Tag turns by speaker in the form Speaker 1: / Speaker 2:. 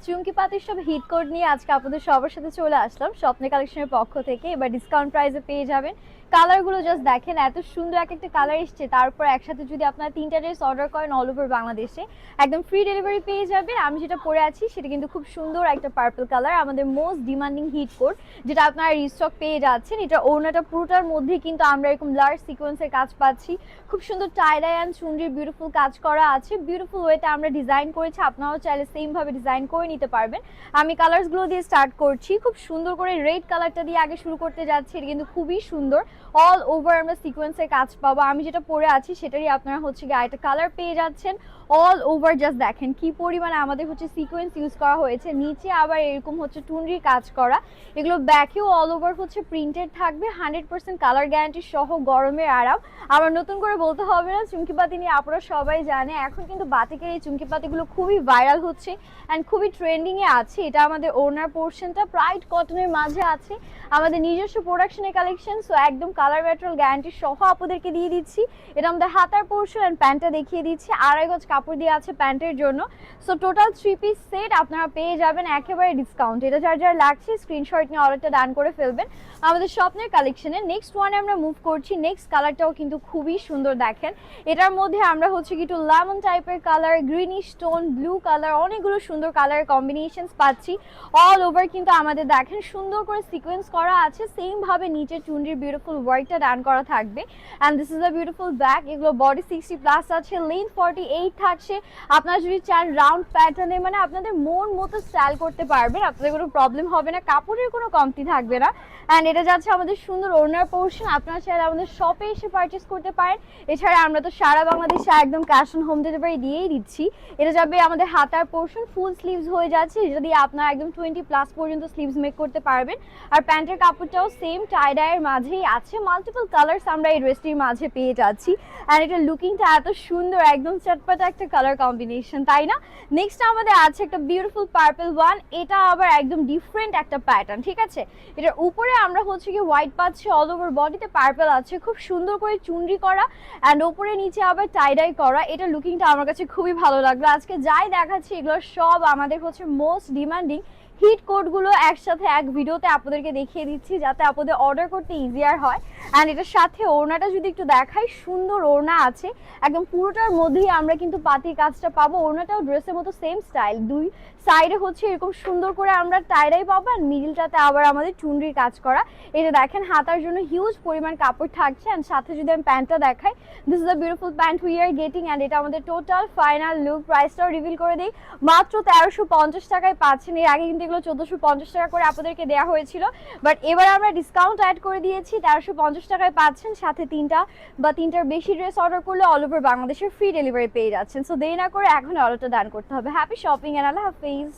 Speaker 1: চুমকি পাতির সব hit code নিয়ে আজকে আপনাদের সবার সাথে চলে আসলাম স্বপ্নে কালেকশনের পক্ষ থেকে। এবার ডিসকাউন্ট প্রাইসে পেয়ে যাবেন। কালারগুলো জাস্ট দেখেন, এত সুন্দর এক একটা কালার এসছে। তারপর একসাথে যদি আপনারা 3টা ড্রেস অর্ডার করেন অল ওভার বাংলাদেশে একদম ফ্রি ডেলিভারি পেয়ে যাবেন। আমি যেটা পরে আছি সেটা কিন্তু খুব সুন্দর একটা পার্পল কালার, আমাদের মোস্ট ডিমান্ডিং হিট কোড, যেটা আপনারা রিস্টক পেয়ে যাচ্ছেন। এটা ওড়নাটা পুরোটার মধ্যে কিন্তু আমরা এরকম লার্জ সিকোয়েন্সের কাজ পাচ্ছি। খুব সুন্দর টাইডাই অ্যান্ড চুনরির বিউটিফুল কাজ করা আছে। বিউটিফুল ওয়েতে আমরা ডিজাইন করেছি, আপনারাও চাইলে সেম ভাবে ডিজাইন করে নিতে পারবেন। আমি কালারসগুলো দিয়ে স্টার্ট করছি। খুব সুন্দর করে রেড কালারটা দিয়ে আগে শুরু করতে যাচ্ছি। এটা কিন্তু খুবই সুন্দর, অল ওভার আমরা সিকোয়েন্সের কাজ পাবো। আমি যেটা পরে আছি সেটারই আপনারা হচ্ছে গিয়ে আরেকটা কালার পেয়ে যাচ্ছেন। অল ওভার জাস্ট দেখেন কি পরিমাণে আমাদের হচ্ছে সিকোয়েন্স ইউজ করা হয়েছে। নিচে আবার এরকম হচ্ছে টুনরির কাজ করা। এগুলো ব্যাকেও অল ওভার হচ্ছে প্রিন্টেড থাকবে। 100% কালার গ্যারান্টি সহ, গরমের আরাম। আবার নতুন করে বলতে হবে না, চুমকি পাতি নিয়ে আপনারা সবাই জানে। এখন কিন্তু বাটিকের এই চুমকি পাতিগুলো খুবই ভাইরাল হচ্ছে অ্যান্ড খুবই ট্রেন্ডিংয়ে আছে। এটা আমাদের ওড়নার পোর্শনটা প্রাইড কটনের মাঝে আছে, আমাদের নিজস্ব প্রোডাকশনের কালেকশন। সো একদম কালার ম্যাটেরিয়াল গ্যারান্টি সহ আপনাদেরকে দিয়ে দিচ্ছি। এটা আমাদের হাতার পোর্শন অ্যান্ড প্যান্টটা দেখিয়ে দিচ্ছি। 2.5 গজ কাপড় দিয়ে আছে প্যান্টের জন্য। সো টোটাল 3 পিস সেট আপনারা পেয়ে যাবেন একেবারে ডিসকাউন্ট। এটা যার যার লাগছে স্ক্রিনশট নিয়ে অর্ডারটা ডান করে ফেলবেন আমাদের স্বপ্নের কালেকশনে। নেক্সট ওয়ানে আমরা মুভ করছি। নেক্সট কালারটাও কিন্তু খুবই সুন্দর দেখেন। এটার মধ্যে আমরা হচ্ছে কি একটু লেমন টাইপের colour, greenish tone, blue colour, অনেকগুলো সুন্দর কালার কম্বিনেশনস পাচ্ছি। অল ওভার কিন্তু আমাদের দেখেন সুন্দর করে সিকোয়েন্স করা আছে। সেম ভাবে নিচে চুনরির বিউটিফুল ওয়ার্কটা ডান করা থাকবে। And this is a beautiful back. এগুলো বডি 60+ আছে, লেন্থ 48 থাকছে। আপনারা যদি চান রাউন্ড প্যাটার্নে, মানে আপনাদের মন মতো স্টাইল করতে পারবেন, আপনাদের কোনো প্রবলেম হবে না, কাপড়ের কোনো কমতি থাকবে না। অ্যান্ড এটা যাচ্ছে আমাদের সুন্দর ওড়নার পোর্শন। আপনারা চাইলে আমাদের শপে এসে পারচেস করতে পারেন। এছাড়া আমরা তো সারা বাংলাদেশে একদম ক্যাশ অন হোম ডেলিভারি দিয়েই দিচ্ছি। এটা যাবে আমাদের হাতার পোর্শন, ফুল স্লিভস হয়ে যাচ্ছে, যদি আপনারা একদম 20+ পর্যন্ত স্লিভস মেক করতে পারবেন। আর প্যান্টের কাপড়টাও সেম টাইডাইয়ের মাঝেই আছে। মাল্টিপল কালার্স আমরা এই ড্রেসটির মাঝে পেয়ে যাচ্ছি। অ্যান্ড এটার লুকিংটা এত সুন্দর, একদম চটপটা একটা কালার কম্বিনেশন, তাই না? নেক্সট আমাদের আছে একটা বিউটিফুল পার্পল ওয়ান। এটা আবার একদম ডিফারেন্ট একটা প্যাটার্ন, ঠিক আছে? এটার উপরে আমরা হচ্ছে কি হোয়াইট পাচ্ছি, অল ওভার বডিতে পার্পল আছে, খুব সুন্দর করে চুনরি করা অ্যান্ড ওপরে নিচে আবার টাইডাই করা। এটা লুকিংটা আমার কাছে খুবই ভালো লাগলো। আজকে যাই দেখাচ্ছি এগুলো সব আমাদের হচ্ছে মোস্ট ডিমান্ডিং হিট কোডগুলো একসাথে এক ভিডিওতে আপনাদেরকে দেখিয়ে দিচ্ছি, যাতে আপনাদের অর্ডার করতে ইজিয়ার হয়। অ্যান্ড এটার সাথে ওড়নাটা যদি একটু দেখাই, সুন্দর ওড়না আছে। একদম পুরোটার মধ্যেই আমরা কিন্তু পাতির কাজটা পাবো। ওড়নাটাও ড্রেসের মতো সেম স্টাইল, দুই সাইডে হচ্ছে এরকম সুন্দর করে আমরা টাইডাই পাবো অ্যান্ড মিডিলটাতে আবার আমাদের চুনরির কাজ করা। এটা দেখেন হাতার জন্য হিউজ পরিমাণ কাপড় থাকছে। অ্যান্ড সাথে যদি আমি প্যান্টটা দেখাই, this is a beautiful pant we are getting. And এটা আমাদের টোটাল ফাইনাল লুক। প্রাইসটাও রিভিল করে দিই, মাত্র 1350 টাকায় পাচ্ছেন। এর আগে কিন্তু এগুলো 1450 টাকা করে আপনাদেরকে দেওয়া হয়েছিল, বাট এবার আমরা ডিসকাউন্ট অ্যাড করে দিয়েছি। 1350 টাকায় পাচ্ছেন। সাথে 3টা বা 3টার বেশি ড্রেস অর্ডার করলে অল ওভার বাংলাদেশের ফ্রি ডেলিভারি পেয়ে যাচ্ছেন। সো দেরি না করে এখন অর্ডারটা ডান করতে হবে। হ্যাপি শপিং অ্যান্ড আল্লাহ হাফেজ।